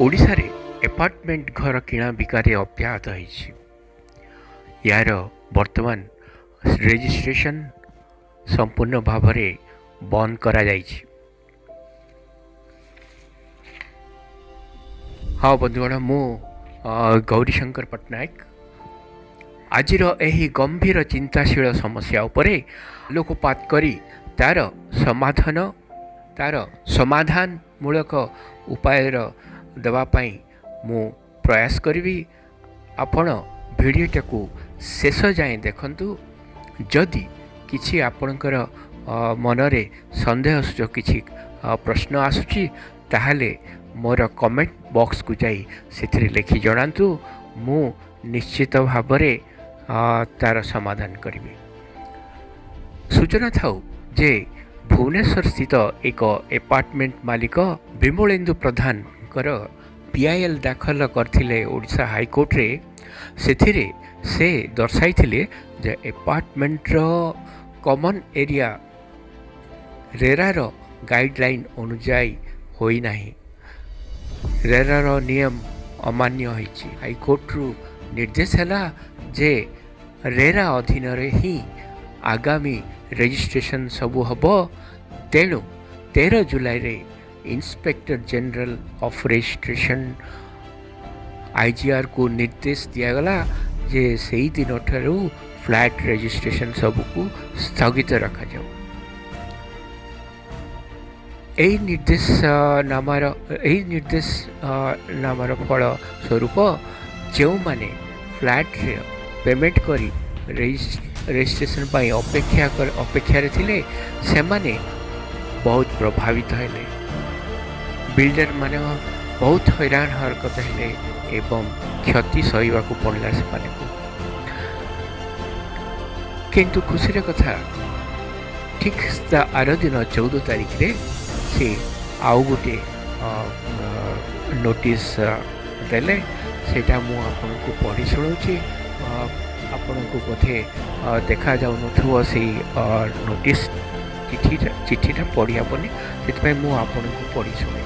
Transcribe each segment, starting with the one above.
ओडिशा रे एपार्टमेंट घर किणा बिकारे अब्याहत होइछि। यार वर्तमान रेजिस्ट्रेशन संपूर्ण भाव में बंद करा जाइछि। हाँ बंधुगण, मु गौरीशंकर पट्टनायक आज यही गंभीर चिंताशील समस्या उपरे लोकपात करी तार समाधान मूलक उपाय देवाई मु प्रयास करी। आपण भिडियोटा को शेष जाए देखंतु। जदि किछि आपणकर मनरे संदेह जो किछि प्रश्न आसुची ताहले मोर कमेंट बॉक्स को जाई सेथिरे लिखि जणांतु। मु निश्चित भावरे तार समाधान करी। सूचना थाउ जे भुवनेश्वर स्थित एक एपार्टमेंट मालिक विमलेन्दु प्रधान कर पीआईएल दाखल करथिले ओडिशा हाईकोर्ट रे। सेथिरे से दर्शाइथिले जे एपार्टमेंट रो कॉमन एरिया रेरा रो गाइडलाइन अनुଯାୟୀ होई नाही। रेरा रो नियम अमान्य होइछि। हाईकोर्ट रु निर्देश हैला जे रेरा अधीन रे ही आगामी रजिस्ट्रेशन सबू हबो। तेणु 13 जुलाई रे inspector general of registration IGR को निर्देश दियागला जे सही दिन ठारू फ्लैट रजिस्ट्रेशन सबको स्थगित रखा जाओ। यही निर्देश नामार फल स्वरूप जो माने फ्लैट रे पेमेंट करी रजिस्ट्रेशन पाई अपेक्षा थिले से माने बहुत प्रभावित हेले। बिल्डर माने बहुत हैरान हरकत हेले एवं क्षति सहवा को पड़ला से माने को। किंतु खुशी कथा ठीक आर दिन 14 तारिख रे से आउ गोटे नोटिस देले। सेटा मु आपन को पढ़ी सुनाऊँ। आपण को बोधे देखा जाऊ नथुव से नोटिस चिठीटा पढ़ी हेनी से मु आपन को पढ़ी सुनाऊँ।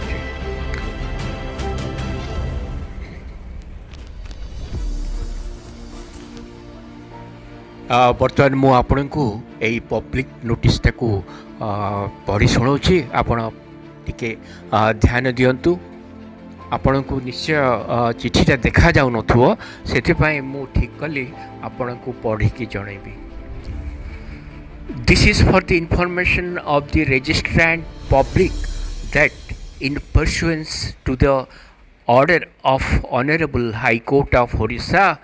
बर्तमान मु आपण को यही पब्लिक नोटिसटा को पढ़ी सुनाऊँ। आपण टिके ध्यान दियंतु। आपण को निश्चय चिठीटा देखा जाऊ नथुव सेथिपाई मु ठीक कली आपण को पढ़ी की जनइबी। This is for the information of the registrant public that in pursuance to the order of Honorable High Court of Odisha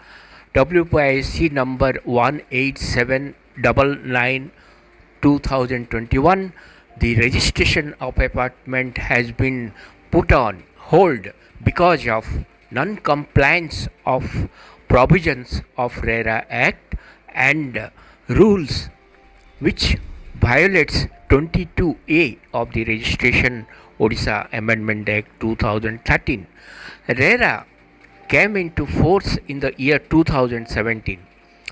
WPIC number 18799/2021, the registration of apartment has been put on hold because of non-compliance of provisions of RERA Act and rules which violates 22A of the Registration Odisha Amendment Act 2013. RERA came into force in the year 2017.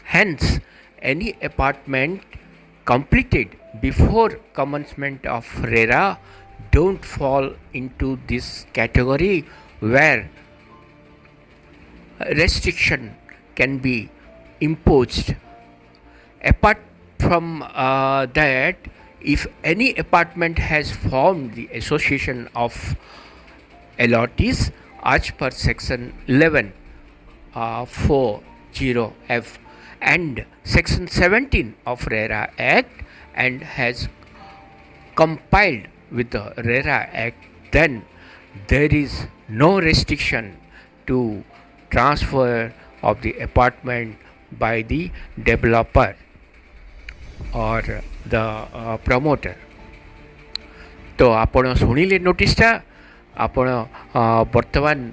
Hence, any apartment completed before commencement of RERA don't fall into this category where restriction can be imposed. Apart from that, if any apartment has formed the association of allottees as per section 11(40)(f) and section 17 of RERA Act and has compiled with the RERA Act, then there is no restriction to transfer of the apartment by the developer or the promoter. तो आपण सुनिले नोटिसटा। आपण वर्तमान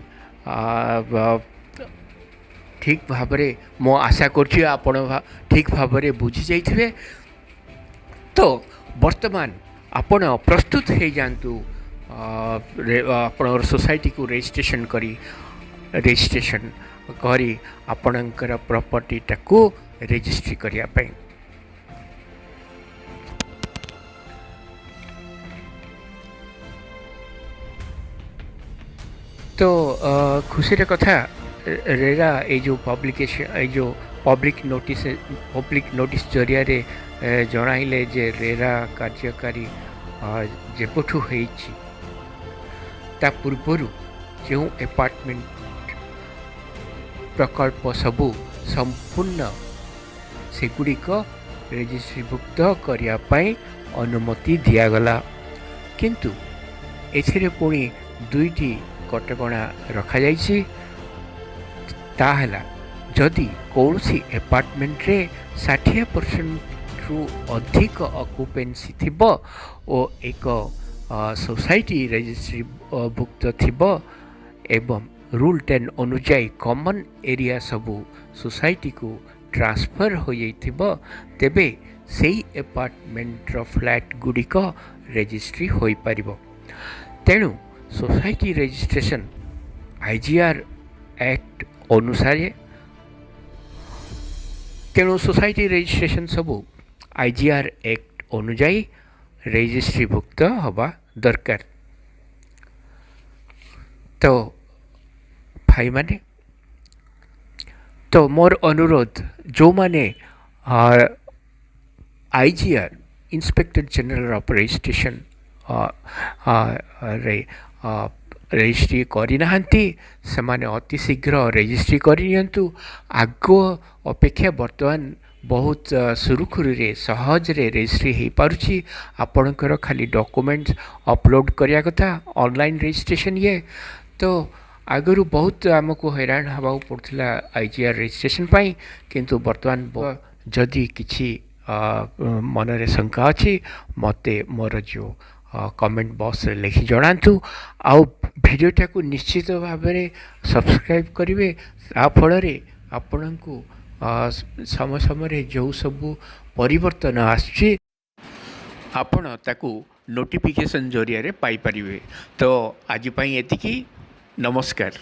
ठीक भाव में मो आशा कर ठीक भाव में बुझी जाइए। तो वर्तमान आपण प्रस्तुत हो जातु आपण सोसाइटी को रजिस्ट्रेशन करी आपणकर प्रॉपर्टीटा को रजिस्ट्री करने। तो खुशी कथा रेरा ये जो पब्लिकेशन ये जो पब्लिक नोटिस जरिया जनाइले जे रेरा कार्यकारी जेबठू होइछि ता पूर्वर जो अपार्टमेंट प्रकल्प सबू संपूर्ण सेगुड़िक रेजिस्ट्रीभुक्त करने अनुमति दिगला किंतु एथिरे पुणी दुईटी कटकणा रखा जाइछि ताहला जदि कौनसी अपार्टमेंट रे 60% रु अधिक ऑक्युपेंसी थिबो ओ एक सोसाइटी रजिस्ट्री भुक्त थिबो एवं रूल 10 अनुଯାୟୀ कॉमन एरिया सबू सोसाइटी को ट्रांसफर हो जाइथिबो तेबे सेही अपार्टमेंट रो फ्लैट गुडिक रजिस्ट्री होई परिबो। तेणु सोसाइटी रजिस्ट्रेशन आईजीआर एक्ट अनुसार तेणु सोसाइटी रजिस्ट्रेशन सबू आईजीआर एक्ट अनुଯାୟୀ रजिस्ट्रीभुक्त हवा दरकार। तो भाई माने तो मोर अनुरोध जो माने IGR inspector general of registration registry करनाहांती से माने अति शीघ्र रेजिस्ट्री करनियंतु। आग अपेक्षा वर्तमान बहुत सुरुखुरी सहज रे रेजिस्ट्री हो पारुछि। आपणकर खाली डॉक्यूमेंट्स अपलोड करिया कथा ऑनलाइन रजिस्ट्रेशन ये तो आगरू बहुत आमको हैरान हवा पड़ता आईजीआर रजिस्ट्रेशन पाई किंतु वर्तमान जदि किछि मनरे शंका अच्छी मते मोर जो कमेंट बॉक्स रे लिखि जणांतु आउ भिडियोटा को निश्चित भाव में सब्सक्राइब करेंगे आ फल आपण को समय समय जो सब परिवर्तन आसुछि आपण ताकू नोटिफिकेशन जरिया रे पाई परिबे। तो आज पई एतिकी नमस्कार।